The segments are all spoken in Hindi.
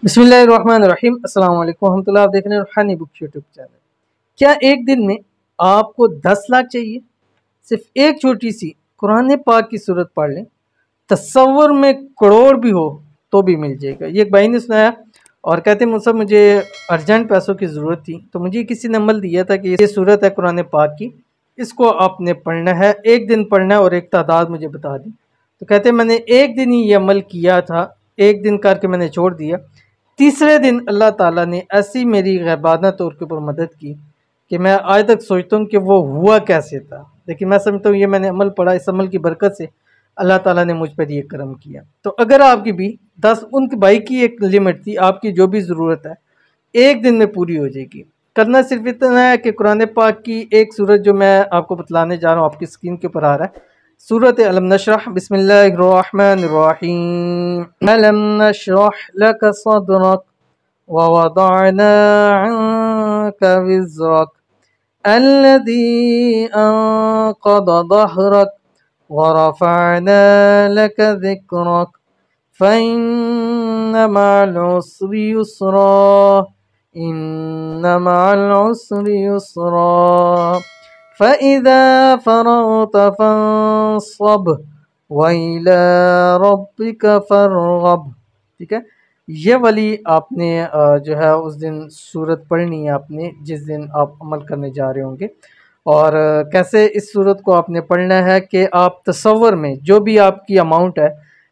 बिस्मिल्लाहिर्रहमानिर्रहीम अस्सलाम वालेकुम रहमतुल्लाह। आप देख रहे हैं रूहानी बुक यूट्यूब चैनल। क्या एक दिन में आपको 10 लाख चाहिए? सिर्फ एक छोटी सी कुरान पाक की सूरत पढ़ लें, तसव्वुर में करोड़ भी हो तो भी मिल जाएगा। ये एक भाई ने सुनाया और कहते मुझसे मुझे अर्जेंट पैसों की ज़रूरत थी, तो मुझे किसी ने अमल दिया था कि ये सूरत है कुरान पाक की, इसको आपने पढ़ना है, एक दिन पढ़ना है और एक तादाद मुझे बता दी। तो कहते मैंने एक दिन ही ये अमल किया था, एक दिन करके मैंने छोड़ दिया। तीसरे दिन अल्लाह ताला ने ऐसी मेरी गैबाना तौर के ऊपर मदद की कि मैं आज तक सोचता हूँ कि वो हुआ कैसे था। लेकिन मैं समझता हूँ ये मैंने अमल पढ़ा, इस अमल की बरकत से अल्लाह ताला ने मुझ पर ये करम किया। तो अगर आपकी भी 10 उनके भाई की एक लिमिट थी, आपकी जो भी ज़रूरत है एक दिन में पूरी हो जाएगी। करना सिर्फ इतना है कि कुरान पाक की एक सूरत जो मैं आपको बतलाने जा रहा हूँ, आपकी स्क्रीन के ऊपर आ रहा है, सूरत अलम नशरह। बिस्मिल्लाहिर्रहमानिर्रहीम। अलम नशरह लक सदरक व वदअना अन्का विज़रक अल्लज़ी अंक़द ज़हरक व रफ़अना लक ज़िक्रक फ़इन्न मअल उसरि युस्रा इन्न मअल उसरि युस्रा फ़इज़ा फ़रग़त फ़ंसब व इला रब्बिक फ़रग़ब। ठीक है, ये वाली आपने जो है उस दिन सूरत पढ़नी है आपने, जिस दिन आप अमल करने जा रहे होंगे। और कैसे इस सूरत को आपने पढ़ना है कि आप तसव्वुर में जो भी आपकी अमाउंट है,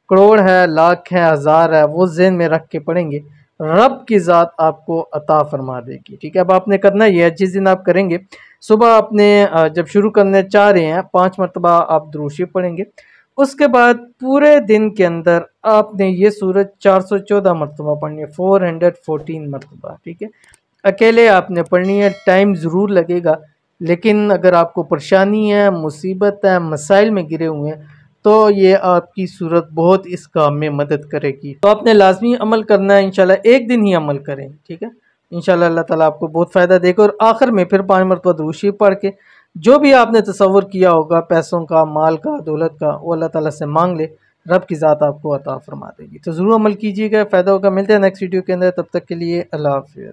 करोड़ है, लाख है, हज़ार है, वो ज़हन में रख के पढ़ेंगे, रब की ज़ात आपको अता फरमा देगी। ठीक है, अब आपने करना ये है, जिस दिन आप करेंगे सुबह आपने जब शुरू करने चाह रहे हैं 5 मरतबा आप दुरूद शरीफ पढ़ेंगे। उसके बाद पूरे दिन के अंदर आपने ये सूरत 414 मरतबा पढ़नी है, 414 मरतबा। ठीक है, अकेले आपने पढ़नी है, टाइम ज़रूर लगेगा, लेकिन अगर आपको परेशानी है, मुसीबत है, मसाइल में गिरे हुए हैं, तो ये आपकी सूरत बहुत इस काम में मदद करेगी। तो आपने लाजमी अमल करना है, इंशाल्लाह एक दिन ही अमल करें। ठीक है, इंशाल्लाह अल्लाह ताला आपको बहुत फ़ायदा देगा। और आखिर में फिर 5 मरतबा दुरूद शरीफ पढ़ के जो भी आपने तसव्वुर किया होगा पैसों का, माल का, दौलत का, वो अल्लाह ताला से मांग ले, रब की ज़ात आपको अता फरमा देगी। तो ज़रूर अमल कीजिएगा, फ़ायदा होगा। मिलते हैं नेक्स्ट वीडियो के अंदर, तब तक के लिए अल्लाह हाफ़िज़।